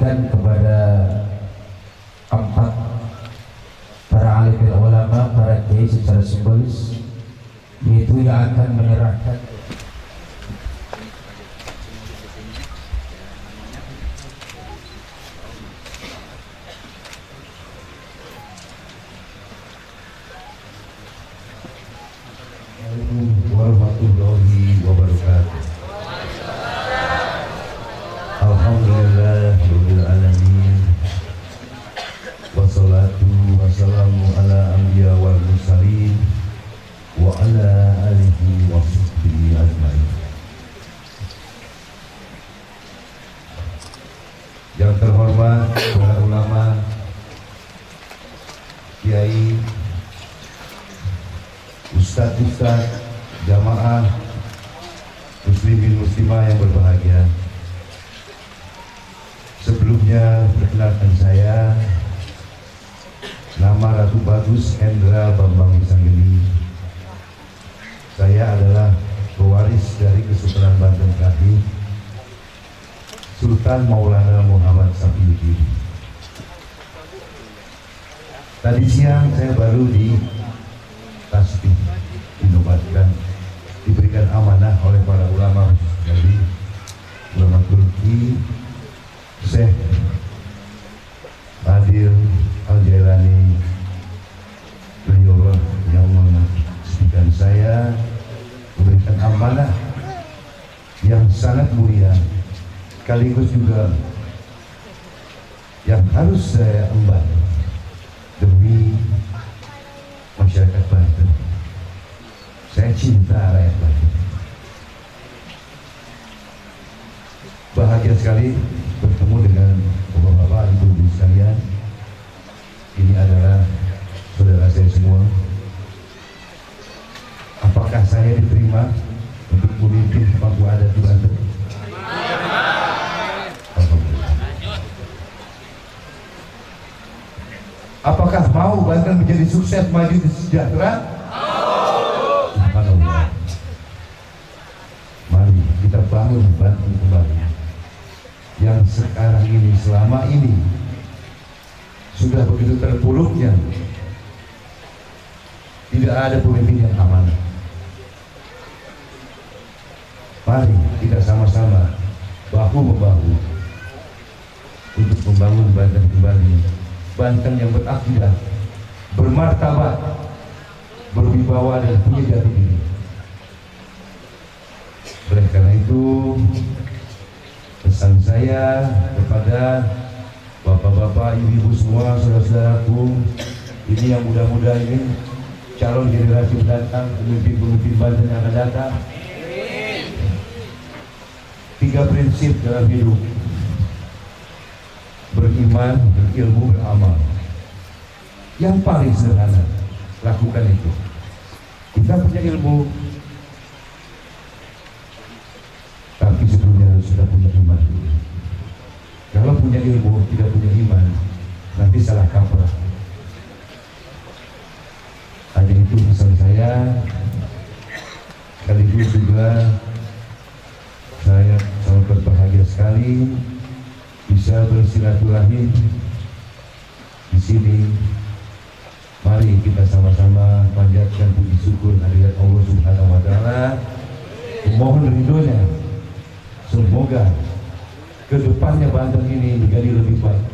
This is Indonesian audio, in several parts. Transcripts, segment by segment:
dipersilakan kepada empat para alim ulama, para kiai secara simbolis, yaitu yang akan menyerahkan warahmatullahi wabarakatuh. Alhamdulillahirabbil alamin. Wassalatu wassalamu ala anbiya wal mursalin wa ala alihi wa sahbihi ajmain. Yang terhormat para ulama, kiai, ustadz, jamaah muslimin muslimah yang berbahagia. Sebelumnya perkenalkan saya, nama Ratu Bagus Hendra Bambang Wisanggeni. Saya adalah pewaris dari Kesultanan Banten Kahfi, Sultan Maulana Muhammad Safiuddin. Tadi siang saya baru di tasbih, dinobatkan, diberikan amanah oleh para ulama dari ulama Turki, Syekh Adil Al-Jailani, beliau yang menyaksikan saya, memberikan amanah yang sangat mulia, sekaligus juga yang harus saya emban demi masyarakat Banten. Saya cinta rakyat Banten. Bahagia sekali bertemu dengan bapak-bapak, ibu-ibu sekalian. Ini adalah saudara saya semua. Apakah saya diterima untuk memimpin pangku adat di Banten? Apakah mau Banten menjadi sukses, maju dan sejahtera? Subhanallah. Mari kita bangun Banten kembali. Yang sekarang ini, selama ini sudah begitu terpuruknya, tidak ada pemimpin yang amanah. Mari kita sama-sama bahu-membahu untuk membangun Banten kembali. Banten yang berakidah, bermartabat, berwibawa dan punya jati diri. Oleh karena itu, pesan saya kepada bapak-bapak, ibu-ibu semua, saudara-saudaraku, ini yang muda-muda ini, calon generasi mendatang, pemimpin-pemimpin Banten yang akan datang. 3 prinsip dalam hidup: beriman, berilmu, beramal. Yang paling sederhana, lakukan itu. Kita punya ilmu, tapi sebelumnya harus sudah punya iman. Kalau punya ilmu, tidak punya iman, nanti salah kaprah. Hanya itu pesan saya. Sekaligus juga saya sangat berbahagia sekali bisa bersilaturahim di sini. Mari kita sama-sama panjatkan puji syukur hadirat Allah Subhanahu wa taala. Mohon ridhonya. Semoga kedepannya Banten ini menjadi lebih baik.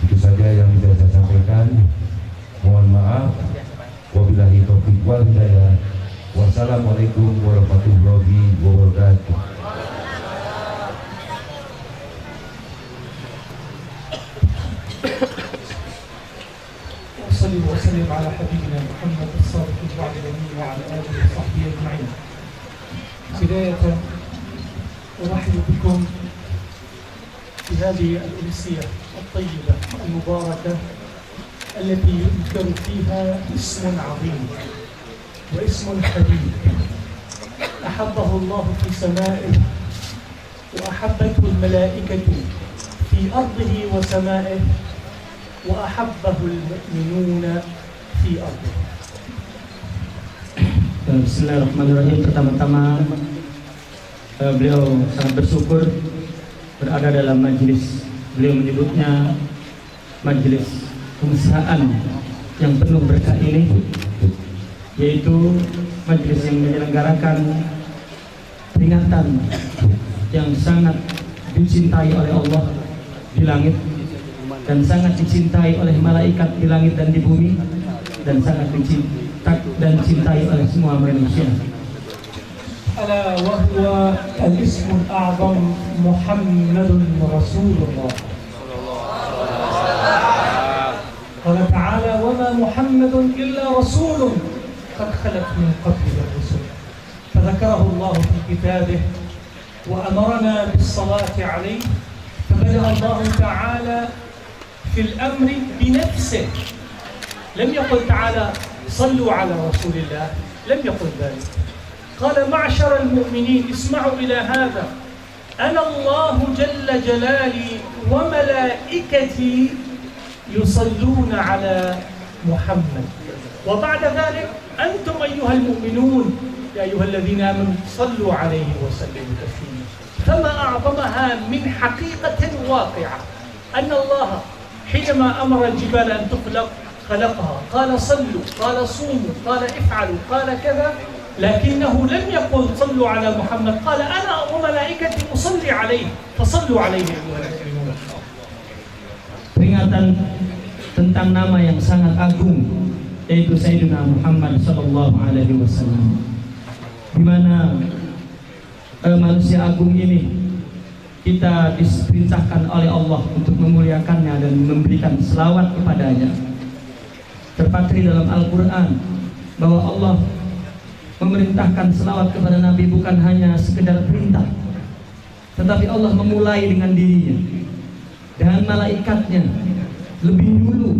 Itu saja yang bisa saya sampaikan. Mohon maaf. Wabillahi taufiq wal hidayah. Wassalamualaikum warahmatullahi wabarakatuh. وسلم على حبيبنا محمد الصادق الوعد الأمين وعلى آله وصحبه أجمعين. بداية أرحب بكم في هذه الأمسية الطيبة المباركة التي يذكر فيها اسم عظيم واسم حبيب أحبه الله في سمائه وأحبته الملائكة في أرضه وسمائه وأحبه المؤمنون في أرضه. Bismillahirrahmanirrahim. Pertama-tama beliau sangat bersyukur berada dalam majelis. Beliau menyebutnya majelis kemesraan yang penuh berkah ini, yaitu majelis yang menyelenggarakan peringatan yang sangat dicintai oleh Allah di langit dan sangat dicintai oleh malaikat di langit dan di bumi, dan sangat dicintai oleh semua manusia. ألا وهو الاسم الأعظم محمد رسول الله. قال تعالى: وما محمد إلا رسول قد خلت من قبله الرسل. فذكره الله في كتابه وأمرنا بالصلاة عليه، فبدأ الله تعالى في الأمر بنفسه. لم يقل تعالى صلوا على رسول الله، لم يقل ذلك. قال: معشر المؤمنين اسمعوا إلى هذا، أنا الله جل جلالي وملائكتي يصلون على محمد، وبعد ذلك أنتم أيها المؤمنون يا أيها الذين آمنوا صلوا عليه وسلموا تسليما. فما أعظمها من حقيقة واقعة أن الله حينما أمر الجبال أن تخلق خلقها، قال صلوا، قال صوموا، قال افعلوا، قال كذا، لكنه لم يقل صلوا على محمد، قال أنا وملائكتي أصلي عليه فصلوا عليه أيها المسلمون. Peringatan tentang nama yang sangat agung, yaitu Sayyidina Muhammad sallallahu alaihi wasallam, di mana manusia agung ini kita diperintahkan oleh Allah untuk memuliakannya dan memberikan selawat kepadanya. Terpatri dalam Al-Quran bahwa Allah memerintahkan selawat kepada Nabi bukan hanya sekedar perintah, tetapi Allah memulai dengan dirinya dan malaikatnya lebih dulu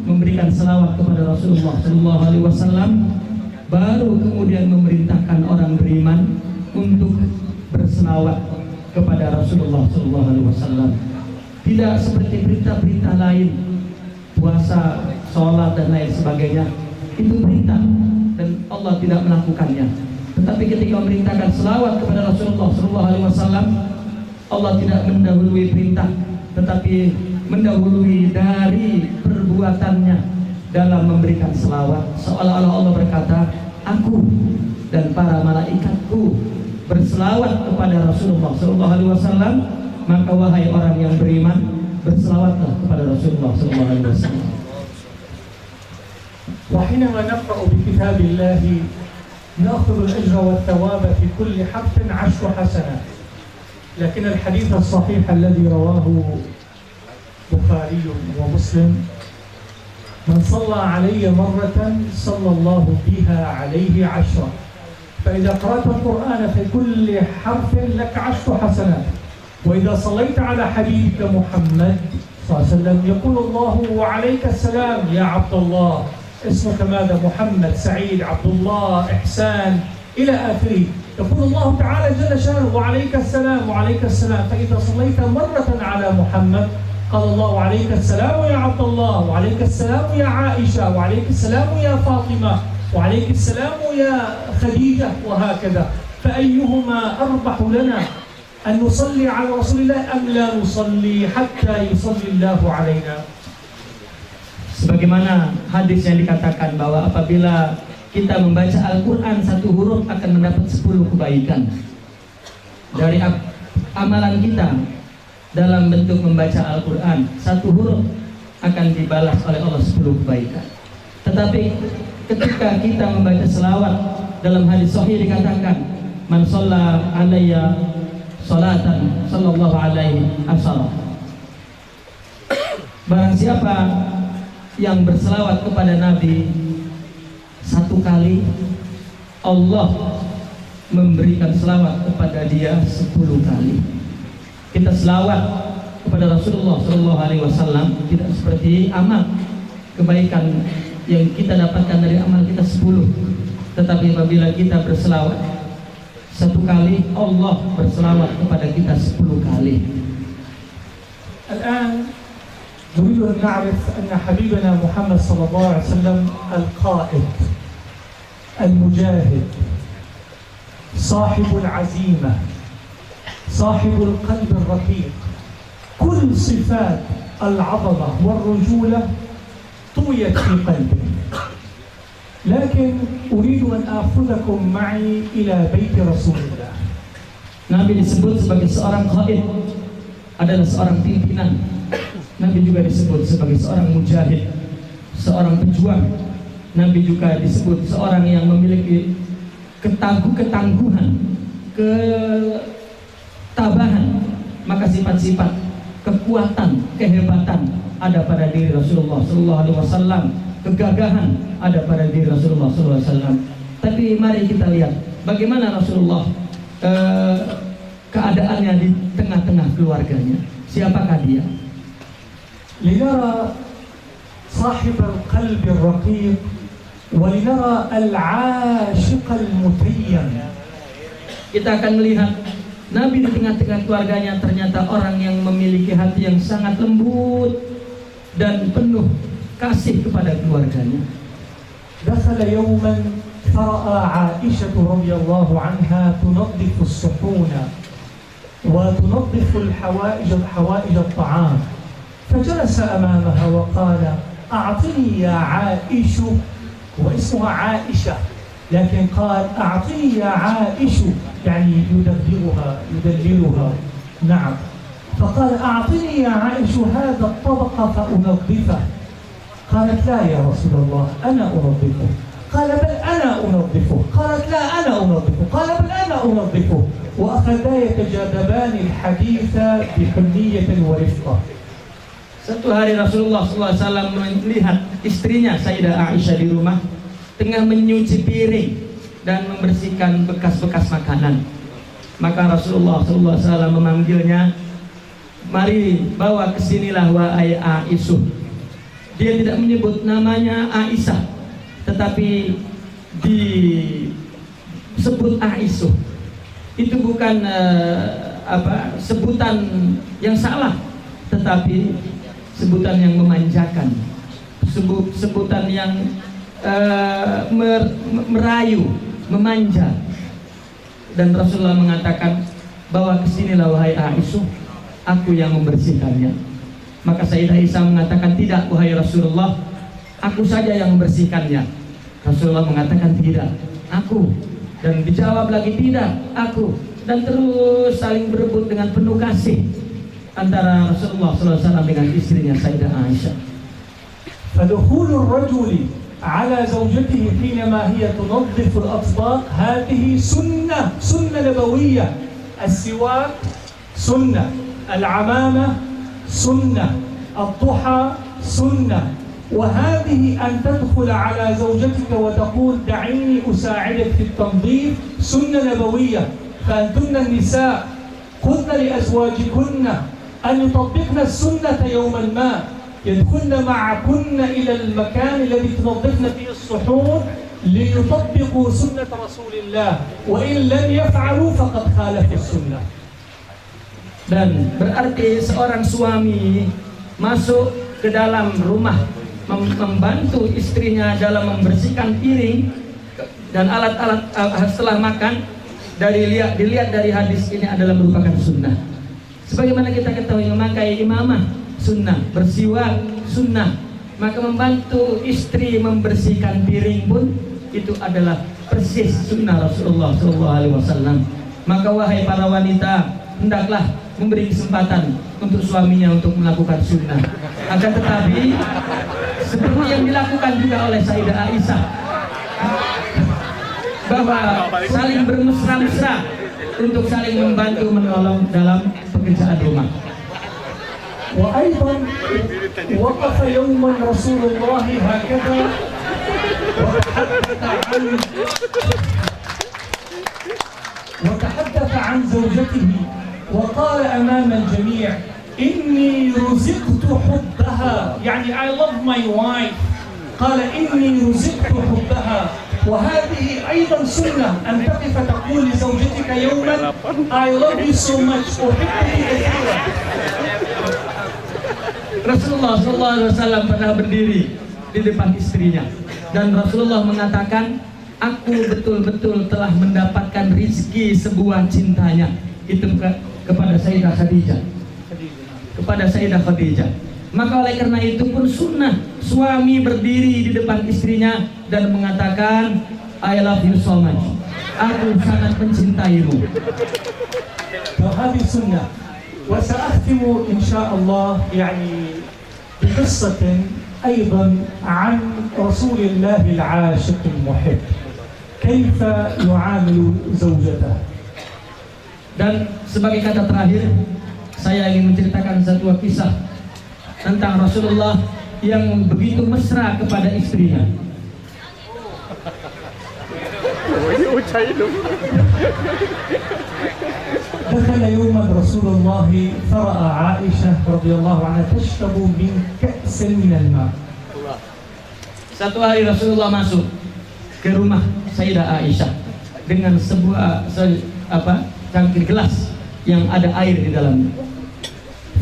memberikan selawat kepada Rasulullah Sallallahu Alaihi Wasallam, baru kemudian memerintahkan orang beriman untuk berselawat kepada Rasulullah Sallallahu Alaihi Wasallam. Tidak seperti perintah-perintah lain, puasa, sholat dan lain sebagainya, itu perintah dan Allah tidak melakukannya. Tetapi ketika memerintahkan selawat kepada Rasulullah SAW, Allah tidak mendahului perintah, tetapi mendahului dari perbuatannya dalam memberikan selawat. Seolah-olah Allah berkata, aku dan para malaikatku berselawat kepada Rasulullah SAW, maka wahai orang yang beriman, berselawatlah kepada Rasulullah SAW. وحينما نقرأ بكتاب الله نأخذ الأجر والثواب في كل حرف 10 حسنات، لكن الحديث الصحيح الذي رواه بخاري ومسلم: من صلى علي مرة صلى الله بها عليه 10. فإذا قرأت القرآن في كل حرف لك 10 حسنات، وإذا صليت على حبيبك محمد صلى الله عليه وسلم يقول الله وعليك السلام يا عبد الله، اسمك ماذا؟ محمد، سعيد، عبد الله، إحسان، إلى آخره. يقول الله تعالى جل شأنه وعليك السلام وعليك السلام. فإذا صليت مرة على محمد قال الله وعليك السلام يا عبد الله، وعليك السلام يا عائشة، وعليك السلام يا فاطمة، وعليك السلام يا خديجة، وهكذا. فأيهما أربح لنا، أن نصلي على رسول الله أم لا نصلي حتى يصلي الله علينا؟ Sebagaimana hadis yang dikatakan bahwa apabila kita membaca Al-Quran 1 huruf akan mendapat 10 kebaikan. Dari amalan kita dalam bentuk membaca Al-Quran 1 huruf akan dibalas oleh Allah 10 kebaikan. Tetapi ketika kita membaca selawat, dalam hadis sahih dikatakan, man shalla alayya salatan sallallahu alaihi wasallam. Barang siapa yang berselawat kepada Nabi 1 kali, Allah memberikan selawat kepada dia 10 kali. Kita selawat kepada Rasulullah SAW tidak seperti amal kebaikan yang kita dapatkan dari amal kita 10, tetapi apabila kita berselawat 1 kali, Allah berselawat kepada kita 10 kali. الآن نريد أن نعرف أن حبيبنا محمد صلى الله عليه وسلم القائد المجاهد صاحب العزيمة صاحب القلب الرقيق كل صفات العظمة والرجولة طويت في قلبه. لكن أريد أن آخذكم معي إلى بيت رسول الله. Nabi disebut sebagai seorang qaid, adalah seorang pimpinan. Nabi juga disebut sebagai seorang mujahid, seorang pejuang. Nabi juga disebut seorang yang memiliki ketangguhan, ketabahan. Maka sifat-sifat kekuatan, kehebatan ada pada diri Rasulullah SAW. Kegagahan ada pada diri Rasulullah SAW. Tapi mari kita lihat bagaimana Rasulullah keadaannya di tengah-tengah keluarganya. Siapakah dia? لنرى صاحب القلب الرقيق ولنرى العاشق المتيم. Kita akan melihat Nabi di tengah-tengah keluarganya ternyata orang yang memiliki hati yang sangat lembut dan penuh kasih kepada keluarganya. دخل يوما فرأى عائشة رضي الله عنها تنظف الصحون وتنظف حوائج الطعام، فجلس أمامها وقال: أعطني يا عائش، واسمها عائشة لكن قال: أعطني يا عائش، يعني يدللها. نعم، فقال: أعطني يا عائش هذا الطبق فأنظفه. قالت: لا يا رسول الله أنا أنظفه. قال: بل أنا أنظفه. قالت: لا أنا أنظفه. قال: بل أنا أنظفه. وأخذا يتجاذبان الحديث بحنية ورفقة. Satu hari Rasulullah SAW melihat istrinya Sayyidah Aisyah di rumah tengah menyuci piring dan membersihkan bekas-bekas makanan. Maka Rasulullah SAW memanggilnya, "Mari bawa kesinilah wahai Aisyah." Dia tidak menyebut namanya Aisyah, tetapi disebut Aisyah. Itu bukan sebutan yang salah, tetapi sebutan yang memanjakan, sebutan yang merayu, memanja. Dan Rasulullah mengatakan, "Bawa kesinilah wahai Aisyah, aku yang membersihkannya." Maka Sayyidah Aisyah mengatakan, "Tidak wahai Rasulullah, aku saja yang membersihkannya." Rasulullah mengatakan, "Tidak, aku." Dan dijawab lagi, "Tidak, aku." Dan terus saling berebut dengan penuh kasih antara Rasulullah SAW dengan istrinya Sayyidah Aisyah. فدخول الرجل على زوجته حينما هي تنظف الأطباق هذه سنة نبوية. السواك سنة، العمامة سنة، الضحى سنة. وهذه أن تدخل على زوجتك وتقول: دعيني أساعدك في التنظيف، سنة نبوية. فأنتن النساء قلن لأزواجكن أن يطبقن السنة يوما ما، يدخلن معكن إلى المكان الذي تنظفن فيه الصحون ليطبقوا سنة رسول الله، وإن لم يفعلوا فقد خالفوا السنة. Dan berarti seorang suami masuk ke dalam rumah membantu istrinya dalam membersihkan piring dan alat-alat setelah makan. Dilihat dari hadis ini adalah merupakan sunnah. Sebagaimana kita ketahui, memakai imamah sunnah, bersiwak sunnah. Maka membantu istri membersihkan piring pun itu adalah persis sunnah Rasulullah SAW. Maka wahai para wanita, hendaklah memberi kesempatan untuk suaminya untuk melakukan sunnah. Akan tetapi seperti yang dilakukan juga oleh Sayyidah Aisyah, bahwa saling bermesra-mesra untuk saling membantu menolong dalam pekerjaan rumah. وأيضا وقف يوما رسول الله هكذا وتحدث عن زوجته وقال أمام الجميع: إني رزقت حبها، يعني I love my wife. قال: إني رزقت حبها. وهذه أيضا سنة أن تقف تقول لزوجتك يوما: I love you so much، أحبك كثيرا. Rasulullah SAW pernah berdiri di depan istrinya dan Rasulullah mengatakan, "Aku betul-betul telah mendapatkan rizki sebuah cintanya." Itu kepada Sayyidah Khadijah. kepada Sayyidah Khadijah. Maka oleh karena itu pun sunnah suami berdiri di depan istrinya dan mengatakan, I love you so much, aku sangat mencintaimu. وهذه سنة. وسأختم إن شاء الله يعني بقصة أيضا عن رسول الله العاشق المحب كيف يعامل زوجته. Dan sebagai kata terakhir, saya ingin menceritakan satu kisah tentang Rasulullah yang begitu mesra kepada istrinya. دخل يوما رسول الله فرأى عائشة رضي الله عنها تشرب من كأس من الماء. Satu hari Rasulullah masuk ke rumah Sayyidah Aisyah dengan sebuah cangkir gelas yang ada air di dalamnya.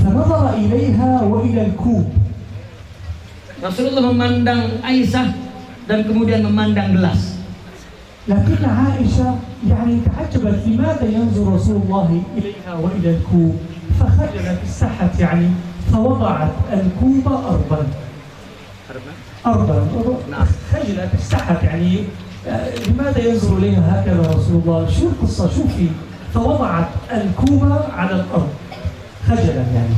فنظر إليها وإلى الكوب. Rasulullah memandang Aisyah dan kemudian memandang gelas. لكن عائشة يعني تعجبت لماذا ينظر رسول الله إليها وإلى الكوب، فخجلت استحت يعني فوضعت الكوب أرضا. خجلت استحت يعني لماذا ينظر إليها هكذا رسول الله، شو القصة شو في، فوضعت الكوب على الأرض خجلا يعني.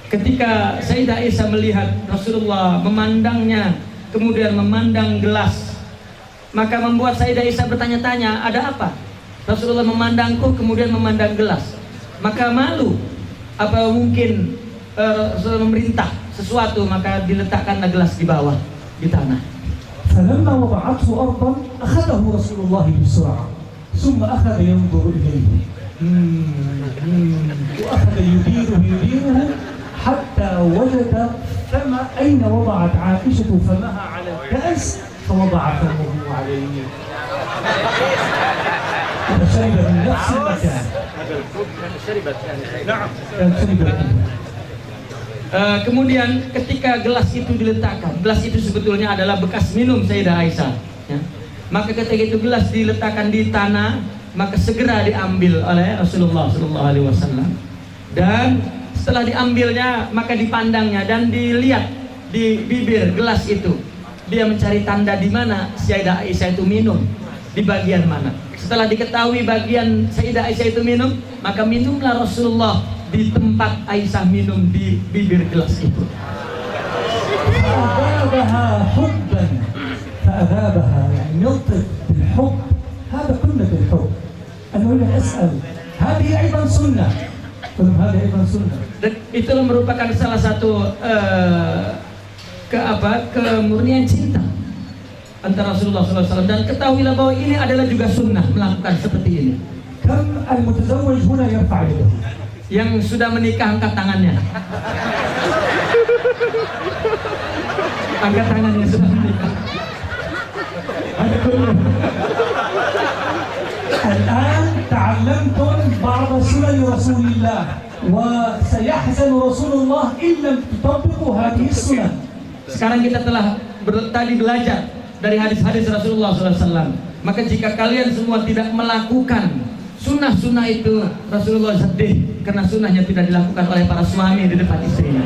Ketika Sayyidah Aisyah melihat Rasulullah memandangnya kemudian memandang gelas, maka membuat Sayyidah Aisyah bertanya-tanya, ada apa? Rasulullah memandangku kemudian memandang gelas. Maka malu, apa mungkin Rasulullah memerintah sesuatu, maka diletakkanlah gelas di bawah di tanah. فلما وضعته أرضا أخذه رسول الله بسرعة ثم أخذ ينظر إليه وأخذ يديره حتى وجد فم أين وضعت عائشة فمها على الكأس فوضع فمه عليه فشرب من نفس المكان. نعم شربت. Kemudian ketika gelas itu diletakkan, gelas itu sebetulnya adalah bekas minum Sayyidah Aisyah, ya. Maka ketika itu gelas diletakkan di tanah, maka segera diambil oleh Rasulullah SAW. Dan setelah diambilnya, maka dipandangnya dan dilihat di bibir gelas itu. Dia mencari tanda di mana Sayyidah Aisyah itu minum, di bagian mana. Setelah diketahui bagian Sayyidah Aisyah itu minum, maka minumlah Rasulullah di tempat Aisyah minum di bibir gelas itu. فأذابها يعني نطق بالحب. هذا قمة الحب. أنا أريد أن أسأل هذه أيضا سنة. هذه أيضا سنة. Dan itu merupakan salah satu kemurnian cinta antara Rasulullah SAW. Dan ketahuilah bahwa ini adalah juga sunnah melakukan seperti ini. كم المتزوج هنا يرفع يده؟ Yang sudah menikah angkat tangannya. Angkat tangannya sudah menikah. الآن تعلمتم بعض سنن رسول الله وسيحزن رسول الله إن لم تطبقوا هذه السنن. Sekarang kita telah tadi belajar dari hadis-hadis Rasulullah SAW. Maka jika kalian semua tidak melakukan sunnah-sunnah itu, Rasulullah sedih karena sunnahnya tidak dilakukan oleh para suami di depan istrinya.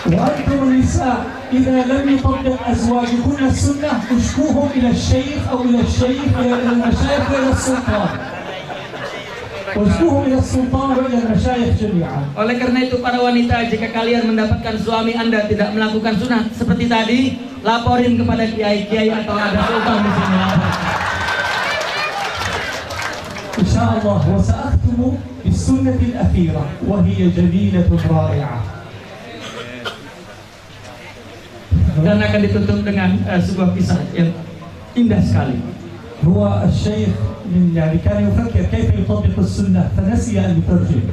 وأنتم النساء إذا لم يطبق أزواجكن السنة اشكوهم إلى الشيخ أو إلى المشايخ وإلى السلطان. واشكوهم إلى السلطان وإلى المشايخ جميعا. Oleh karena itu para wanita, jika kalian mendapatkan suami Anda tidak melakukan sunnah seperti tadi, laporin kepada kiai-kiai atau ada sultan di sini. إن شاء الله. وسأختم بالسنة الأخيرة وهي جميلة رائعة. Dan akan ditutup dengan sebuah kisah yang indah sekali. هو الشيخ من يعني كان يفكر كيف يطبق السنة فنسي أن يترجم.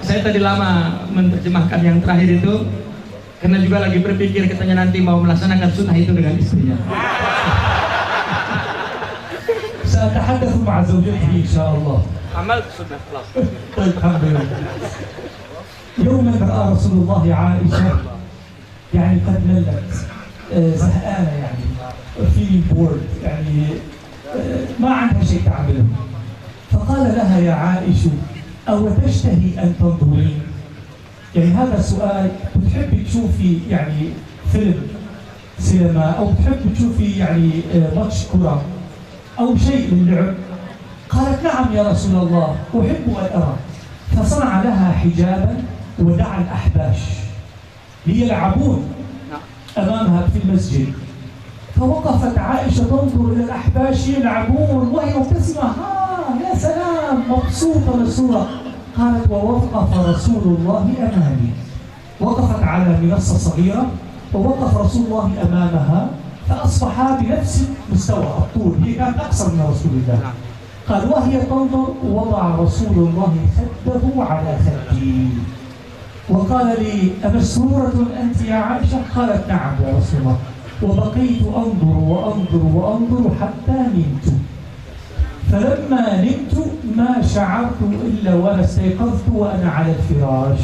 Saya tadi lama menerjemahkan yang terakhir itu karena juga lagi berpikir katanya nanti mau melaksanakan sunnah itu dengan istrinya. سأتحدث مع زوجته إن شاء الله. عملت sunnah خلاص. طيب الحمد لله. يوما رأى رسول الله عائشة يعني قد ملت زهقانة يعني في بورد يعني ما عندها شيء تعمله. فقال لها يا عائشة أو تشتهي أن تنظرين؟ يعني هذا سؤال، بتحبي تشوفي يعني فيلم سينما أو بتحبي تشوفي يعني ماتش كرة أو شيء للعب؟ قالت نعم يا رسول الله أحب أن أرى. فصنع لها حجابا ودعا الأحباش ليلعبون أمامها في المسجد. فوقفت عائشة تنظر إلى الأحباش يلعبون وهي مبتسمة، يا سلام، مبسوطة بالصورة. قالت ووقف رسول الله أمامي. وقفت على منصة صغيرة ووقف رسول الله أمامها، فأصبحا بنفس مستوى الطول، هي كانت أقصر من رسول الله. قال وهي تنظر وضع رسول الله خده على خدي وقال لي أمسرورة أنت يا عائشة؟ قالت نعم يا رسول الله. وبقيت أنظر وأنظر وأنظر حتى نمت. فلما نمت ما شعرت إلا وأنا استيقظت وأنا على الفراش،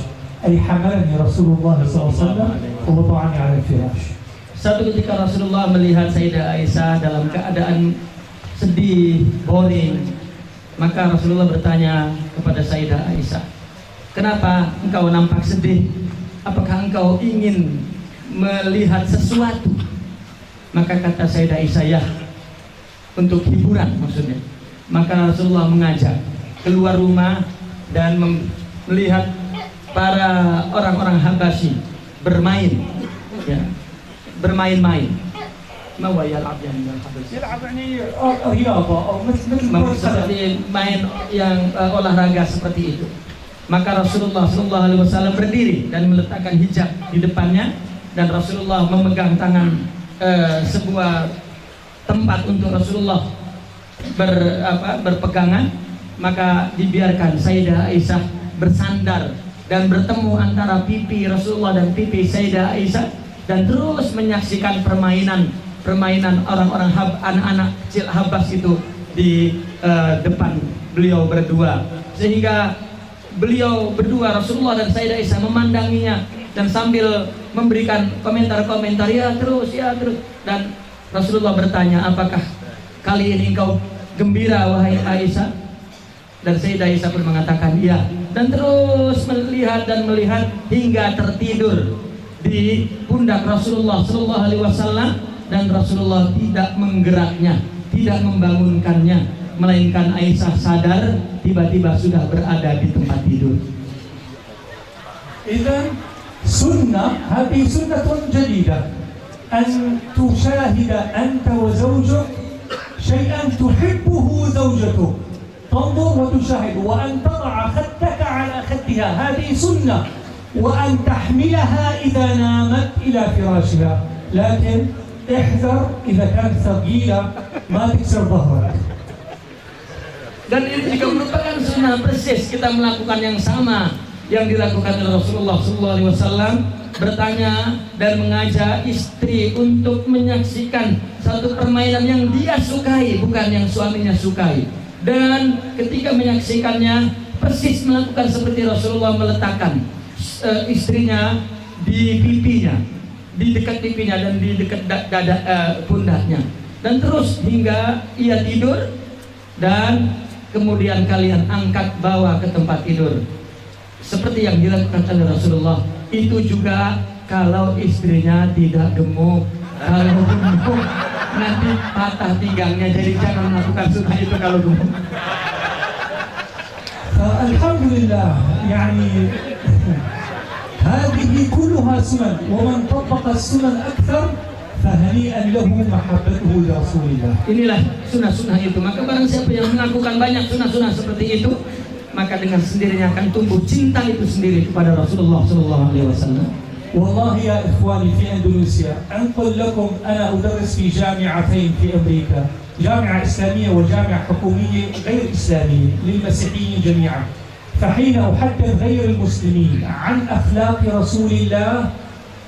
أي حملني رسول الله صلى الله عليه وسلم ووضعني على الفراش. Satu ketika Rasulullah melihat Sayyidah Aisyah dalam keadaan sedih, boring, maka Rasulullah bertanya kepada Sayyidah Aisyah, kenapa engkau nampak sedih? Apakah engkau ingin melihat sesuatu? Maka kata Sayyidah Aisyah, ya, untuk hiburan maksudnya. Maka Rasulullah mengajak keluar rumah dan melihat para orang-orang Habasyi bermain, ya, bermain-main. ما يلعب يعني يلعب يعني رياضة أو مثل seperti main yang olahraga seperti itu. Maka Rasulullah Shallallahu Alaihi Wasallam berdiri dan meletakkan hijab di depannya, dan Rasulullah memegang tangan sebuah tempat untuk Rasulullah berpegangan. Maka dibiarkan Sayyidah Aisyah bersandar dan bertemu antara pipi Rasulullah dan pipi Sayyidah Aisyah, dan terus menyaksikan permainan orang-orang anak-anak kecil Habas itu di depan beliau berdua, sehingga beliau berdua Rasulullah dan Sayyidah Aisyah memandanginya dan sambil memberikan komentar-komentar, ya terus, dan Rasulullah bertanya, apakah kali ini engkau gembira wahai Aisyah? Dan Sayyidah Aisyah pun mengatakan iya, dan terus melihat hingga tertidur di pundak Rasulullah Shallallahu Alaihi Wasallam, dan Rasulullah tidak menggeraknya, tidak membangunkannya, melainkan Aisyah sadar tiba-tiba sudah berada di tempat tidur. إذن سنة، هذه سنة جديدة، أن تشاهد أنت وزوجك شيئا تحبه زوجته، تنظر وتشاهد، وأن تضع خدك على خدها، هذه سنة، وأن تحملها إذا نامت إلى فراشها، لكن احذر إذا كانت ثقيلة ما تكسر ظهرك. Dan ini juga merupakan sunnah persis kita melakukan yang sama yang dilakukan oleh Rasulullah SAW, bertanya dan mengajak istri untuk menyaksikan satu permainan yang dia sukai, bukan yang suaminya sukai. Dan ketika menyaksikannya persis melakukan seperti Rasulullah meletakkan istrinya di pipinya, di dekat pipinya dan di dekat dada pundaknya, dan terus hingga ia tidur, dan kemudian kalian angkat bawa ke tempat tidur seperti yang dilakukan oleh Rasulullah. Itu juga kalau istrinya tidak gemuk. Kalau gemuk nanti patah pinggangnya, jadi jangan melakukan sunnah itu kalau gemuk. Alhamdulillah, yani هذه كلها سنن، ومن طبق السنن أكثر فهنيئا له محبته لرسول الله. Inilah sunnah-sunnah itu. Maka barang siapa yang melakukan banyak sunnah-sunnah seperti itu, maka dengan sendirinya akan tumbuh cinta itu sendiri kepada Rasulullah Sallallahu Alaihi Wasallam. والله يا إخواني في أندونيسيا أنقل لكم، أنا أدرس في جامعتين في أمريكا، جامعة إسلامية وجامعة حكومية غير إسلامية للمسيحيين جميعا. فحين أحدث غير المسلمين عن أخلاق رسول الله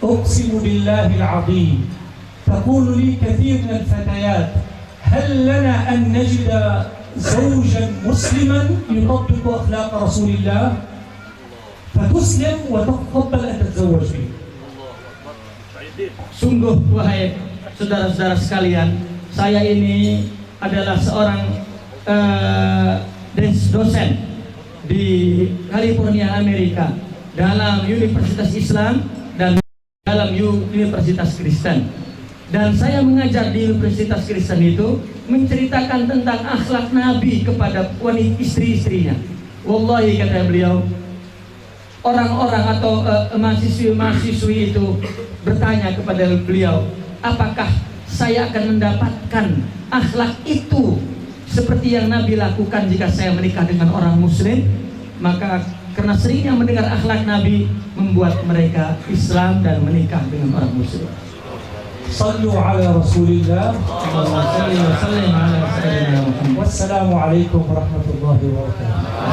أقسم بالله العظيم تقول لي كثير من الفتيات هل لنا أن نجد زوجا مسلما يطبق أخلاق رسول الله، فتسلم وتقبل أن تتزوج به. Sungguh wahai saudara-saudara sekalian, saya ini adalah seorang dosen di California, Amerika, dalam Universitas Islam dan dalam Universitas Kristen. Dan saya mengajar di Universitas Kristen itu menceritakan tentang akhlak Nabi kepada wanita istri-istrinya. Wallahi, kata beliau, orang-orang atau mahasiswi itu bertanya kepada beliau, apakah saya akan mendapatkan akhlak itu seperti yang Nabi lakukan jika saya menikah dengan orang muslim? Maka karena seringnya mendengar akhlak Nabi membuat mereka Islam dan menikah dengan orang muslim. Sallu ala Rasulillah. Wassalamualaikum warahmatullahi wabarakatuh.